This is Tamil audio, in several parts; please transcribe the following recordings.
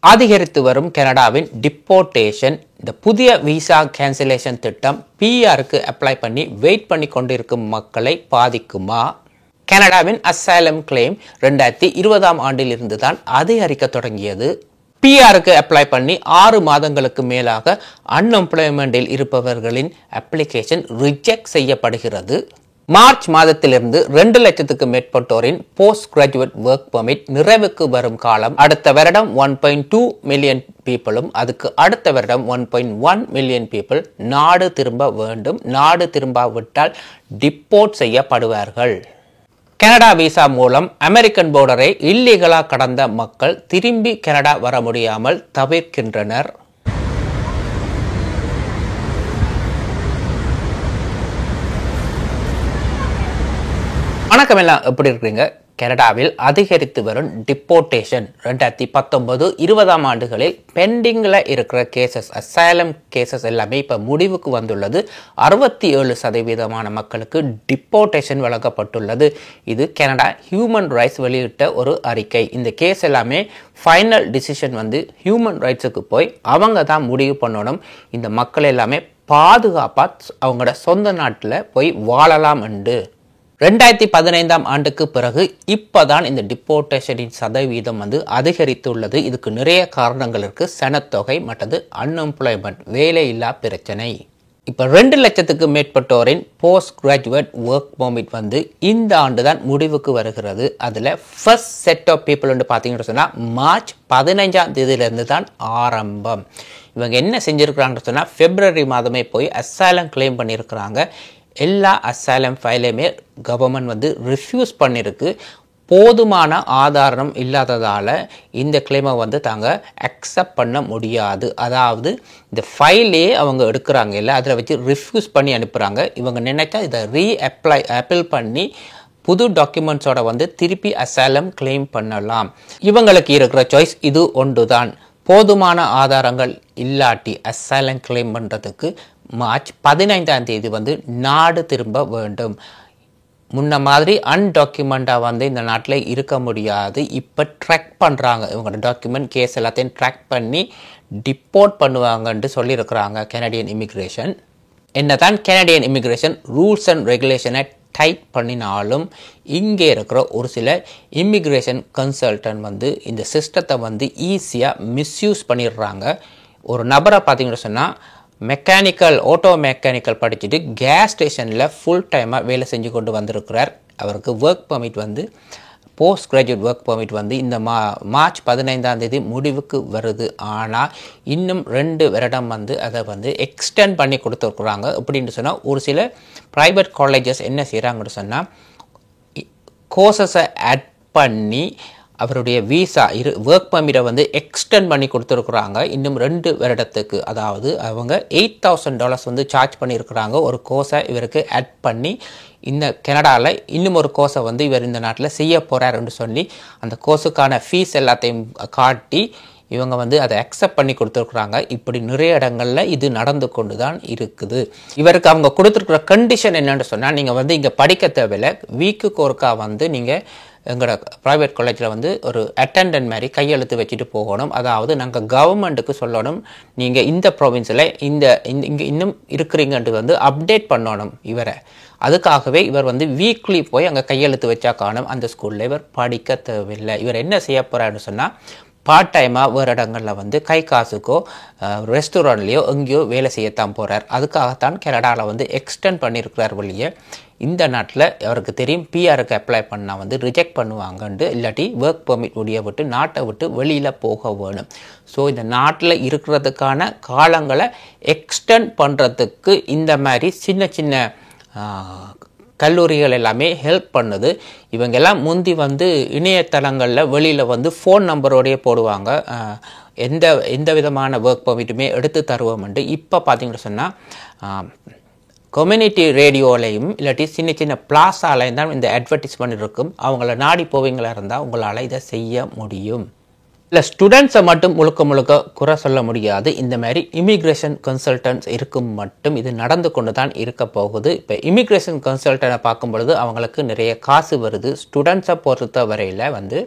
அதிகரித்து வரும் கனடாவின் டிப்போர்டேஷன் இந்த புதிய விசா கேன்சலேஷன் திட்டம் பிஆருக்கு அப்ளை பண்ணி வெயிட் பண்ணி கொண்டிருக்கும் மக்களை பாதிக்குமா? கனடாவின் அசைலம் கிளைம் 2020 ஆண்டில் இருந்து தான் அதிகரிக்க தொடங்கியது. பிஆருக்கு அப்ளை பண்ணி 6 மாதங்களுக்கு மேலாக அன்எம்ப்ளாய்மெண்டில் இருப்பவர்களின் அப்ளிகேஷன் ரிஜெக்ட் செய்யப்படுகிறது. மார்ச் மாதத்திலிருந்து 2 லட்சத்துக்கு மேற்பட்டோரின் போஸ்ட் கிராஜுவேட் ஒர்க் பெர்மிட் நிறைவுக்கு வரும் காலம் அடுத்த வருடம் 1.2 மில்லியன் பீப்புளும் அதுக்கு அடுத்த வருடம் 1.1 மில்லியன் பீப்புள் நாடு திரும்ப வேண்டும். நாடு திரும்பாவிட்டால் டிப்போர்ட் செய்யப்படுவார்கள். கனடா விசா மூலம் அமெரிக்கன் போர்டரை இல்லீகலா கடந்த மக்கள் திரும்பி கனடா வர முடியாமல் தவிர்க்கின்றனர். வணக்கம், எல்லாம் எப்படி இருக்கிறீங்க? கனடாவில் அதிகரித்து வரும் டிப்போர்டேஷன் 2019-20 ஆண்டுகளில் பெண்டிங்கில் இருக்கிற கேசஸ், அசைலம் கேசஸ் எல்லாமே இப்போ முடிவுக்கு வந்துள்ளது. 67% மக்களுக்கு டிப்போர்டேஷன் வழங்கப்பட்டுள்ளது. இது கனடா ஹியூமன் ரைட்ஸ் வெளியிட்ட ஒரு அறிக்கை. இந்த கேஸ் எல்லாமே ஃபைனல் டிசிஷன் வந்து ஹியூமன் ரைட்ஸுக்கு போய் அவங்க தான் முடிவு பண்ணணும். இந்த மக்கள் எல்லாமே பாதுகாப்பாக அவங்களோட சொந்த நாட்டில் போய் வாழலாம் என்று. 2015 ஆண்டுக்கு பிறகு இப்பதான் இந்த டிப்போர்டேஷனின் சதவீதம் வந்து அதிகரித்துள்ளது. இதுக்கு நிறைய காரணங்கள் இருக்கு. சனத்தொகை மற்றது அன்எம்ப்ளாய்மெண்ட், வேலையில்லா பிரச்சனை. இப்போ 2 லட்சத்துக்கு மேற்பட்டோரின் போஸ்ட் கிராஜுவேட் ஒர்க் பெர்மிட் வந்து இந்த ஆண்டு தான் முடிவுக்கு வருகிறது. அதில் ஃபர்ஸ்ட் செட் ஆஃப் பீப்புள் வந்து பார்த்தீங்கன்னு சொன்னால் மார்ச் 15ஆம் தேதியிலிருந்து தான் ஆரம்பம். இவங்க என்ன செஞ்சுருக்கிறாங்கன்னு சொன்னால் பிப்ரவரி மாதமே போய் அசைலம் கிளைம் பண்ணியிருக்கிறாங்க. எல்லா அசைலம் ஃபைலையுமே கவர்மெண்ட் வந்து ரிஃப்யூஸ் பண்ணியிருக்கு. போதுமான ஆதாரம் இல்லாததால் இந்த கிளைமை வந்து தாங்க அக்செப்ட் பண்ண முடியாது. அதாவது இந்த ஃபைலே அவங்க எடுக்கிறாங்க இல்லை, அதில் வச்சு ரிஃப்யூஸ் பண்ணி அனுப்புகிறாங்க. இவங்க நினைச்சா இதை அப்பீல் பண்ணி புது டாக்குமெண்ட்ஸோட வந்து திருப்பி அசைலம் கிளைம் பண்ணலாம். இவங்களுக்கு இருக்கிற சாய்ஸ் இது ஒன்று தான். போதுமான ஆதாரங்கள் இல்லாட்டி அசைலம் கிளைம் பண்ணுறதுக்கு மார்ச் 15ஆம் தேதி வந்து நாடு திரும்ப வேண்டும். முன்ன மாதிரி அன்டாக்குமெண்டாக வந்து இந்த நாட்டில் இருக்க முடியாது. இப்போ ட்ராக் பண்ணுறாங்க. இவங்களோட டாக்குமெண்ட் கேஸ் எல்லாத்தையும் ட்ராக் பண்ணி டிப்போர்ட் பண்ணுவாங்கன்ட்டு சொல்லியிருக்கிறாங்க கனடியன் இமிக்ரேஷன். என்னதான் கனடியன் இமிக்ரேஷன் ரூல்ஸ் அண்ட் ரெகுலேஷனை டைட் பண்ணினாலும் இங்கே இருக்கிற ஒரு சில இமிக்ரேஷன் கன்சல்டன்ட் வந்து இந்த சிஸ்டத்தை வந்து ஈஸியாக மிஸ்யூஸ் பண்ணிடுறாங்க. ஒரு நபரை பார்த்தீங்கன்னு சொன்னால் ஆட்டோ மெக்கானிக்கல் படிச்சுட்டு கேஸ் ஸ்டேஷனில் ஃபுல் டைமாக வேலை செஞ்சு கொண்டு வந்திருக்கிறார். அவருக்கு ஒர்க் பெர்மிட் வந்து போஸ்ட் கிராஜுவேட் ஒர்க் பெர்மிட் வந்து இந்த மார்ச் 15ஆம் தேதி முடிவுக்கு வருது. ஆனால் இன்னும் 2 வருடம் வந்து அதை வந்து எக்ஸ்டெண்ட் பண்ணி கொடுத்துருக்குறாங்க. அப்படின்னு சொன்னால் ஒரு சில ப்ரைவேட் காலேஜஸ் என்ன செய்கிறாங்கன்னு சொன்னால் கோர்சஸை ஆட் பண்ணி அவருடைய விசா ஒர்க் பெர்மிட்டை வந்து எக்ஸ்டெண்ட் பண்ணி கொடுத்துருக்குறாங்க இன்னும் 2 வருடத்துக்கு. அதாவது அவங்க $8,000 வந்து சார்ஜ் பண்ணியிருக்கிறாங்க ஒரு கோர்ஸை இவருக்கு ஆட் பண்ணி. இந்த கனடாவில் இன்னும் ஒரு கோர்ஸை வந்து இவர் இந்த நாட்டில் செய்ய போகிறாருன்னு சொல்லி அந்த கோர்ஸுக்கான ஃபீஸ் எல்லாத்தையும் காட்டி இவங்க வந்து அதை அக்செப்ட் பண்ணி கொடுத்துருக்குறாங்க. இப்படி நிறைய இடங்களில் இது நடந்து கொண்டு தான் இருக்குது. இவருக்கு அவங்க கொடுத்துருக்குற கண்டிஷன் என்னென்னு சொன்னால், நீங்கள் வந்து இங்கே படிக்க தேவையில்லை, வீக்குக்கு ஒருக்கா வந்து நீங்கள் எங்களோட ப்ரைவேட் காலேஜில் வந்து ஒரு அட்டெண்டன்ட் மாதிரி கையெழுத்து வச்சுட்டு போகணும். அதாவது நாங்கள் கவர்மெண்ட்டுக்கு சொல்லணும் நீங்கள் இந்த ப்ரொவின்ஸில் இங்கே இன்னும் இருக்கிறீங்கன்ட்டு வந்து அப்டேட் பண்ணணும் இவரை. அதுக்காகவே இவர் வந்து வீக்லி போய் அங்கே கையெழுத்து வச்சா காணும் அந்த ஸ்கூலில் இவர் படிக்க தேவையில்லை. இவர் என்ன செய்ய போகிறாருன்னு சொன்னால் பார்ட் டைமாக வேறு இடங்களில் வந்து கை காசுக்கோ ரெஸ்டாரண்ட்லேயோ எங்கேயோ வேலை செய்யத்தான் போகிறார். அதுக்காகத்தான் கனடாவில் வந்து எக்ஸ்டெண்ட் பண்ணியிருக்கிறார். வழியே இந்த நாட்டில் அவருக்கு தெரியும் பிஆருக்கு அப்ளை பண்ணால் வந்து ரிஜெக்ட் பண்ணுவாங்கன்ட்டு, இல்லாட்டி ஒர்க் பெர்மிட் முடிய விட்டு நாட்டை விட்டு வெளியில் போக வேணும். ஸோ இந்த நாட்டில் இருக்கிறதுக்கான காலங்களை எக்ஸ்டெண்ட் பண்ணுறதுக்கு இந்த மாதிரி சின்ன சின்ன கல்லூரிகள் எல்லாமே ஹெல்ப் பண்ணுது. இவங்கெல்லாம் முந்தி வந்து இணையதளங்களில் வெளியில் வந்து ஃபோன் நம்பரோடையே போடுவாங்க, எந்த விதமான ஒர்க் பெர்மிட்டுமே எடுத்து தருவோம்ட்டு. இப்போ பார்த்தீங்கன்னு சொன்னால் கம்யூனிட்டி ரேடியோலையும் இல்லாட்டி சின்ன சின்ன பிளாஸாலையும் தான் இந்த அட்வர்டைஸ்மெண்ட் இருக்கும். அவங்கள நாடி போவீங்களா இருந்தால் உங்களால் இதை செய்ய முடியும். இல்லை ஸ்டூடெண்ட்ஸை மட்டும் முழுக்க குறை சொல்ல முடியாது. இந்த மாதிரி இமிக்ரேஷன் கன்சல்டன்ட்ஸ் இருக்கும் மட்டும் இது நடந்து கொண்டு தான் இருக்க போகுது. இப்போ இமிக்ரேஷன் கன்சல்டன்ட்டை பார்க்கும் பொழுது அவங்களுக்கு நிறைய காசு வருது. ஸ்டூடெண்ட்ஸை பொறுத்த வரையில் வந்து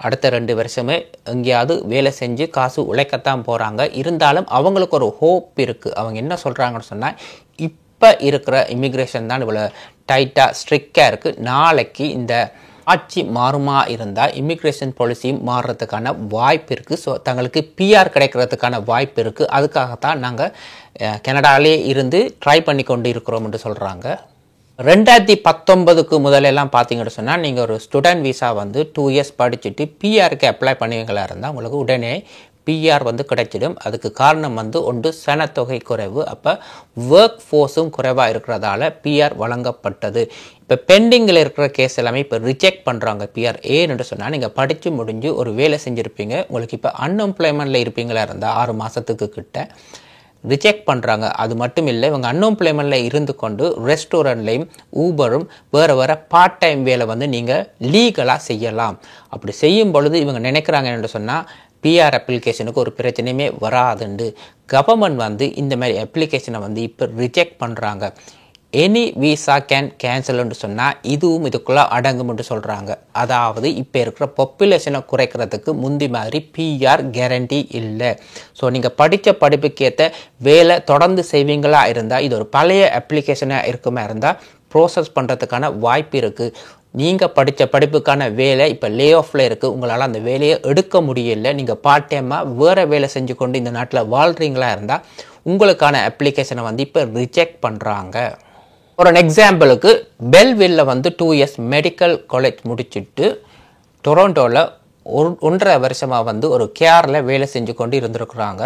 அடுத்த 2 வருஷமே எங்கேயாவது வேலை செஞ்சு காசு உழைக்கத்தான் போகிறாங்க. இருந்தாலும் அவங்களுக்கு ஒரு ஹோப் இருக்குது. அவங்க என்ன சொல்கிறாங்கன்னு சொன்னால், இப்போ இருக்கிற இமிக்ரேஷன் தான் இவ்வளோ டைட்டாக ஸ்ட்ரிக்டாக இருக்குது. நாளைக்கு இந்த ஆட்சி மாறுமா இருந்தால் இமிக்ரேஷன் பாலிசியும் மாறுறதுக்கான வாய்ப்பு இருக்குது. ஸோ தங்களுக்கு பிஆர் கிடைக்கிறதுக்கான வாய்ப்பு இருக்குது. அதுக்காகத்தான் நாங்கள் கனடாவிலே இருந்து ட்ரை பண்ணி கொண்டு இருக்கிறோம் என்று சொல்கிறாங்க. 2019க்கு முதலெல்லாம் பார்த்தீங்கன்னு சொன்னால், நீங்கள் ஒரு ஸ்டூடெண்ட் விசா வந்து 2 இயர்ஸ் படிச்சுட்டு பிஆருக்கு அப்ளை பண்ணுவீங்களா இருந்தால் உங்களுக்கு உடனே பிஆர் வந்து கிடைச்சிடும். அதுக்கு காரணம் வந்து ஒன்று சனத்தொகை குறைவு, அப்போ ஒர்க் ஃபோர்ஸும் குறைவாக இருக்கிறதால பிஆர் வழங்கப்பட்டது. இப்போ பெண்டிங்கில் இருக்கிற கேஸ் எல்லாமே இப்போ ரிஜெக்ட் பண்ணுறாங்க பிஆர். ஏன்னு சொன்னால், நீங்கள் படித்து முடிஞ்சு ஒரு வேலை செஞ்சுருப்பீங்க, உங்களுக்கு இப்போ அன்எம்ப்ளாய்மெண்ட்டில் இருப்பீங்களா இருந்தால் 6 மாதத்துக்கு கிட்ட ரிஜெக்ட் பண்ணுறாங்க. அது மட்டும் இல்லை, இவங்க அன்எம்ப்ளாய்மெண்ட்டில் இருந்து கொண்டு ரெஸ்டாரண்ட்லேயும் ஊபரும் வேறு பார்ட் டைம் வேலை வந்து நீங்கள் லீகலாக செய்யலாம். அப்படி செய்யும் பொழுது இவங்க நினைக்கிறாங்க என்று சொன்னால் பிஆர் அப்ளிகேஷனுக்கு ஒரு பிரச்சனையுமே வராதுண்டு. கவர்மெண்ட் வந்து இந்த மாதிரி அப்ளிகேஷனை வந்து இப்போ ரிஜெக்ட் பண்ணுறாங்க. எனி விசா கேன் கேன்சல்னு சொன்னால் இதுவும் இதுக்குள்ளே அடங்கும்னு சொல்கிறாங்க. அதாவது இப்போ இருக்கிற பாப்புலேஷனை குறைக்கிறதுக்கு முந்தி மாதிரி பிஆர் கேரண்டி இல்லை. ஸோ நீங்கள் படித்த படிப்புக்கேற்ற வேலை தொடர்ந்து செய்வீங்களா இருந்தால், இது ஒரு பழைய அப்ளிகேஷனாக இருக்குமா இருந்தால் ப்ரோசஸ் பண்ணுறதுக்கான வாய்ப்பு இருக்குது. நீங்கள் படித்த படிப்புக்கான வேலை இப்போ லே ஆஃபில் இருக்குது, உங்களால் அந்த வேலையை எடுக்க முடியல, நீங்கள் பார்ட் டைமாக வேறு வேலை செஞ்சு கொண்டு இந்த நாட்டில் வாழ்கிறீங்களா இருந்தால் உங்களுக்கான அப்ளிகேஷனை வந்து இப்போ ரிஜெக்ட் பண்ணுறாங்க. ஒரு எக்ஸாம்பிளுக்கு பெல்வில்ல வந்து 2 இயர்ஸ் மெடிக்கல் காலேஜ் முடிச்சுட்டு டொரண்டோவில் 1.5 வருஷமாக வந்து ஒரு கேரில் வேலை செஞ்சு கொண்டு இருந்திருக்கிறாங்க.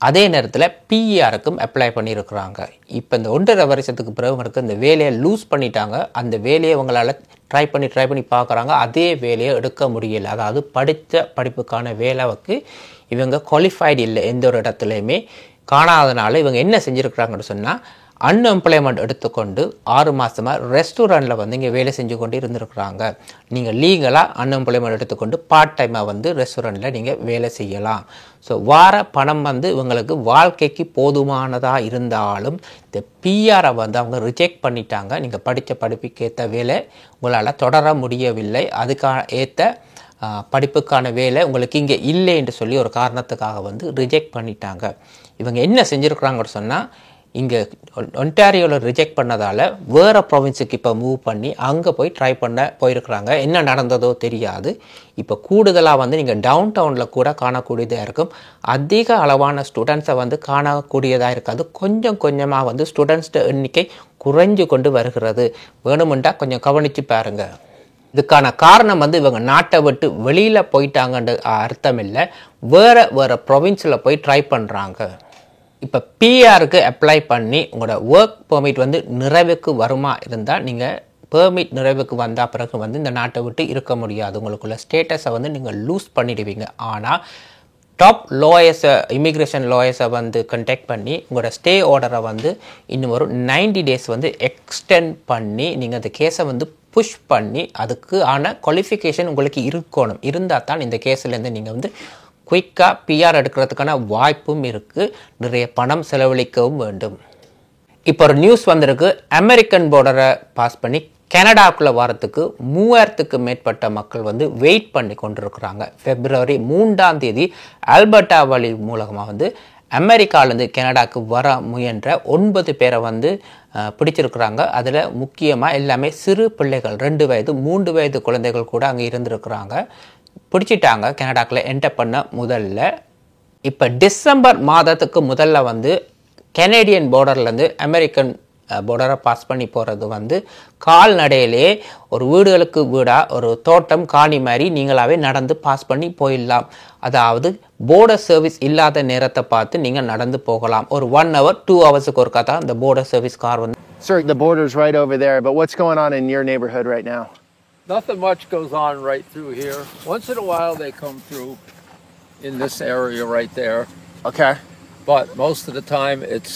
அதே நேரத்தில் பிஆருக்கும் அப்ளை பண்ணியிருக்கிறாங்க. இப்போ இந்த 1.5 வருஷத்துக்கு பிறகு இந்த வேலையை லூஸ் பண்ணிட்டாங்க. அந்த வேலையை அவங்களால ட்ரை பண்ணி பார்க்குறாங்க, அதே வேலையை எடுக்க முடியலை. அதாவது படித்த படிப்புக்கான வேலைக்கு இவங்க குவாலிஃபைடு இல்லை, எந்த ஒரு இடத்துலையுமே காணாதனால இவங்க என்ன செஞ்சுருக்கிறாங்கன்னு சொன்னால், அன்எம்ப்ளாய்மெண்ட் எடுத்துக்கொண்டு 6 மாதமாக ரெஸ்டாரண்ட்டில் வந்து இங்கே வேலை செஞ்சு கொண்டு இருந்திருக்கிறாங்க. நீங்கள் லீகலாக அன்எம்ப்ளாய்மெண்ட் எடுத்துக்கொண்டு பார்ட் டைமாக வந்து ரெஸ்டாரண்ட்டில் நீங்கள் வேலை செய்யலாம். ஸோ வார பணம் வந்து இவங்களுக்கு வாழ்க்கைக்கு போதுமானதாக இருந்தாலும் இந்த பிஆரை வந்து அவங்க ரிஜெக்ட் பண்ணிட்டாங்க. நீங்கள் படித்த படிப்புக்கேற்ற வேலை உங்களால் தொடர முடியவில்லை, அதுக்கான ஏற்ற படிப்புக்கான வேலை உங்களுக்கு இங்கே இல்லை என்று சொல்லி ஒரு காரணத்துக்காக வந்து ரிஜெக்ட் பண்ணிட்டாங்க. இவங்க என்ன செஞ்சுருக்குறாங்கன்னு சொன்னால், இங்கே ஒன்டாரியோவில் ரிஜெக்ட் பண்ணதால் வேறு ப்ரொவின்ஸுக்கு இப்போ மூவ் பண்ணி அங்கே போய் ட்ரை பண்ண போயிருக்கிறாங்க. என்ன நடந்ததோ தெரியாது. இப்போ கூடுதலாக வந்து நீங்கள் டவுன் டவுனில் கூட காணக்கூடியதாக இருக்கும். அதிக அளவான ஸ்டூடெண்ட்ஸை வந்து காணக்கூடியதாக இருக்காது. கொஞ்சம் கொஞ்சமாக வந்து ஸ்டூடெண்ட்ஸ்ட எண்ணிக்கை குறைஞ்சு கொண்டு வருகிறது. வேணுமெண்டா கொஞ்சம் கவனித்து பாருங்கள். இதுக்கான காரணம் வந்து இவங்க நாட்டை விட்டு வெளியில் போயிட்டாங்கன்ற அர்த்தம் இல்லை, வேறு ப்ரொவின்ஸில் போய் ட்ரை பண்ணுறாங்க. இப்போ பிஆருக்கு அப்ளை பண்ணி உங்களோட ஒர்க் பெர்மிட் வந்து நிறைவுக்கு வருமா இருந்தால், நீங்கள் பெர்மிட் நிறைவுக்கு வந்தால் பிறகு வந்து இந்த நாட்டை விட்டு இருக்க முடியாது. உங்களுக்குள்ள ஸ்டேட்டஸை வந்து நீங்கள் லூஸ் பண்ணிடுவீங்க. ஆனால் டாப் லாயர்ஸை, இமிக்ரேஷன் லாயர்ஸை வந்து கண்டெக்ட் பண்ணி உங்களோட ஸ்டே ஆர்டரை வந்து இன்னும் ஒரு 90 டேஸ் வந்து எக்ஸ்டெண்ட் பண்ணி நீங்கள் அந்த கேஸை வந்து புஷ் பண்ணி அதுக்கு ஆன குவாலிஃபிகேஷன் உங்களுக்கு இருக்கணும். இருந்தால் தான் இந்த கேஸ்லேருந்து நீங்கள் வந்து குயிக்காக பிஆர் எடுக்கிறதுக்கான வாய்ப்பும் இருக்குது. நிறைய பணம் செலவழிக்கவும் வேண்டும். இப்போ ஒரு நியூஸ் வந்திருக்கு, அமெரிக்கன் பார்டரை பாஸ் பண்ணி கனடாக்குள்ளே வரத்துக்கு 3000க்கு மேற்பட்ட மக்கள் வந்து வெயிட் பண்ணி கொண்டிருக்கிறாங்க. February 3 ஆல்பர்டா வழி மூலமாக வந்து அமெரிக்காவிலேருந்து கனடாவுக்கு வர முயன்ற 9 பேரை வந்து பிடிச்சிருக்கிறாங்க. அதில் முக்கியமாக எல்லாமே சிறு பிள்ளைகள், 2 வயது 3 வயது குழந்தைகள் கூட அங்கே இருந்திருக்கிறாங்க. பிடிச்சிட்டாங்க கனடாக்குள்ளே என்டர் பண்ண முதல்ல. இப்போ டிசம்பர் மாதத்துக்கு முதல்ல வந்து கனேடியன் பார்டர்லேருந்து அமெரிக்கன் பார்டரை பாஸ் பண்ணி போகிறது வந்து கால்நடையிலே ஒரு வீடுகளுக்கு வீடாக ஒரு தோட்டம் காணி மாதிரி நீங்களாவே நடந்து பாஸ் பண்ணி போயிடலாம். அதாவது பார்டர் சர்வீஸ் இல்லாத நேரத்தை பார்த்து நீங்கள் நடந்து போகலாம். ஒரு 1 hour 2 ஹவர்ஸுக்கு ஒருக்கா தான் இந்த பார்டர் சர்வீஸ் கார் வந்து. Sir, the border's right over there, but what's going on in your neighborhood right now? Nothing much goes on right through here. Once in a while they come through in this area right there. Okay. But most of the time it's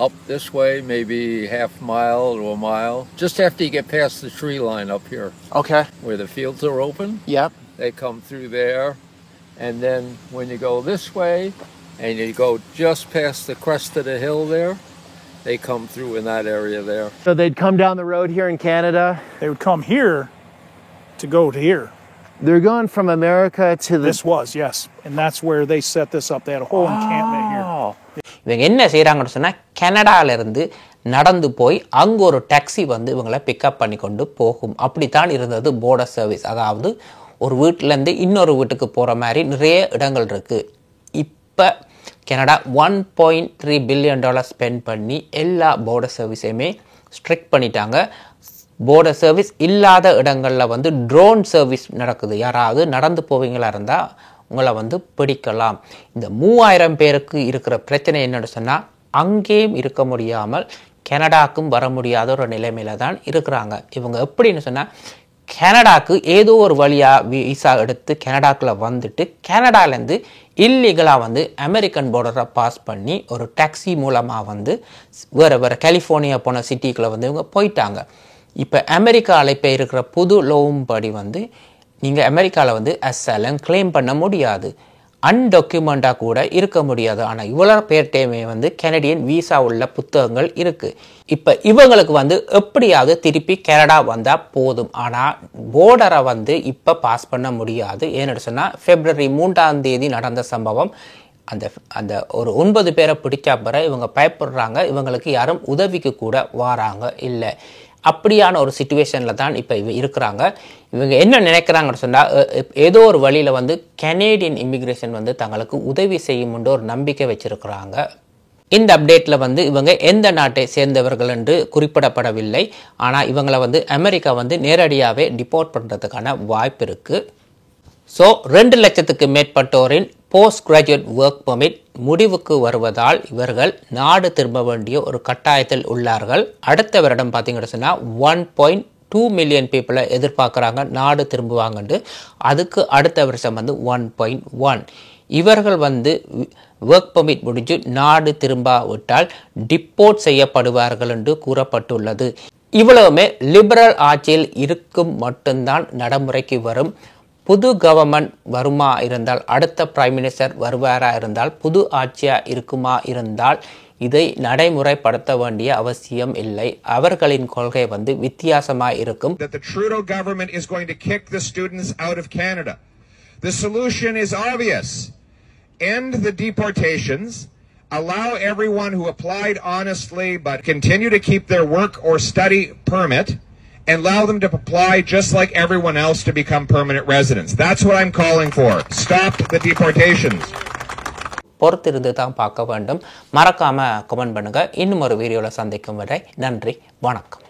up this way, maybe half mile to a mile. Just after you get past the tree line up here. Okay. Where the fields are open. Yep. They come through there. And then when you go this way and you go just past the crest of the hill there, they come through in that area there. So they'd come down the road here in Canada? They would come here to go to here. They're going from America to the... This was, yes. And that's where they set this up. They had a whole encampment here. இவங்க என்ன செய்கிறாங்கன்னு சொன்னால் கனடாவிலேருந்து நடந்து போய் அங்கே ஒரு டாக்ஸி வந்து இவங்களை பிக்கப் பண்ணி கொண்டு போகும். அப்படித்தான் இருந்தது border சர்வீஸ். அதாவது ஒரு வீட்டிலேருந்து இன்னொரு வீட்டுக்கு போகிற மாதிரி நிறைய இடங்கள் இருக்குது. இப்போ கனடா $1.3 billion ஸ்பெண்ட் பண்ணி எல்லா border சர்வீஸையுமே ஸ்ட்ரிக்ட் பண்ணிட்டாங்க. border சர்வீஸ் இல்லாத இடங்களில் வந்து ட்ரோன் சர்வீஸ் நடக்குது. யாராவது நடந்து போவீங்களா இருந்தால் உங்களை வந்து பிடிக்கலாம். இந்த 3000 பேருக்கு இருக்கிற பிரச்சனை என்னன்னு சொன்னால் அங்கேயும் இருக்க முடியாமல் கனடாக்கும் வர முடியாத ஒரு நிலைமையில தான் இருக்கிறாங்க. இவங்க எப்படின்னு சொன்னால் கனடாக்கு ஏதோ ஒரு வழியாக விசா எடுத்து கனடாக்குள்ளே வந்துட்டு கனடாலேருந்து இல்லீகலாக வந்து அமெரிக்கன் பார்டரை பாஸ் பண்ணி ஒரு டாக்ஸி மூலமாக வந்து வேறு கலிஃபோர்னியா போன சிட்டிக்குள்ளே வந்து இவங்க போயிட்டாங்க. இப்போ அமெரிக்காவில் இப்போ இருக்கிற புது லோவும் படி வந்து நீங்கள் அமெரிக்காவில் வந்து அசைலம் கிளைம் பண்ண முடியாது, அன்டாக்குமெண்ட்டாக கூட இருக்க முடியாது. ஆனால் இவ்வளோ பேர்ட்டையுமே வந்து கனடியன் விசா உள்ள புத்தகங்கள் இருக்குது. இப்போ இவங்களுக்கு வந்து எப்படியாவது திருப்பி கனடா வந்தால் போதும். ஆனால் போர்டரை வந்து இப்போ பாஸ் பண்ண முடியாது. ஏன்னு சொன்னால் February 3 நடந்த சம்பவம். அந்த ஒரு 9 பேரை பிடிச்ச பிறகு இவங்க பயப்படுறாங்க. இவங்களுக்கு யாரும் உதவிக்கு கூட வராங்க இல்லை. அப்படியான ஒரு சிச்சுவேஷனில் தான் இப்போ இருக்கிறாங்க. இவங்க என்ன நினைக்கிறாங்கன்னு சொன்னால் ஏதோ ஒரு வழியில் வந்து கனேடியன் இமிக்ரேஷன் வந்து தங்களுக்கு உதவி செய்யும்ன்ற ஒரு நம்பிக்கை வச்சுருக்கிறாங்க. இந்த அப்டேட்டில் வந்து இவங்க எந்த நாட்டை சேர்ந்தவர்கள் என்று குறிப்பிடப்படவில்லை. ஆனால் இவங்களை வந்து அமெரிக்கா வந்து நேரடியாகவே டிபோர்ட் பண்ணுறதுக்கான வாய்ப்பு இருக்குது. ஸோ 2 லட்சத்துக்கு மேற்பட்டோரின் போஸ்ட் கிராஜுவேட் ஒர்க் பெர்மிட் முடிவுக்கு வருவதால் இவர்கள் நாடு திரும்ப வேண்டிய ஒரு கட்டாயத்தில் உள்ளார்கள். அடுத்த வருடம் பார்த்தீங்கன்னு சொன்னால் 1.2 மில்லியன் பீப்புளை எதிர்பார்க்குறாங்க நாடு திரும்புவாங்கன்ட்டு. அதுக்கு அடுத்த வருஷம் வந்து 1.1. இவர்கள் வந்து ஒர்க் பெர்மிட் முடிஞ்சு நாடு திரும்பாவிட்டால் டிப்போர்ட் செய்யப்படுவார்கள் என்று கூறப்பட்டுள்ளது. இவ்வளவுமே லிபரல் ஆட்சியில் இருக்கும் மட்டும்தான் நடைமுறைக்கு வரும். புது கவர்மெண்ட் வருமா இருந்தால், அடுத்த பிரைம் மினிஸ்டர் வருவாரா இருந்தால், புது ஆட்சியா இருக்குமா இருந்தால் இதை நடைமுறைப்படுத்த வேண்டிய அவசியம் இல்லை. அவர்களின் கொள்கை வந்து வித்தியாசமா இருக்கும். That the Trudeau government is going to kick the students out of Canada. The solution is obvious. End the deportations. Allow everyone who applied honestly but continue to keep their work or study permit and allow them to apply just like everyone else to become permanent residents. That's what I'm calling for. Stop the deportations. பொறுத்திருந்து தான் பார்க்க வேண்டும். மறக்காம கமெண்ட் பண்ணுங்க. இன்னும் ஒரு வீடியோல சந்திக்கும் வரை நன்றி, வணக்கம்.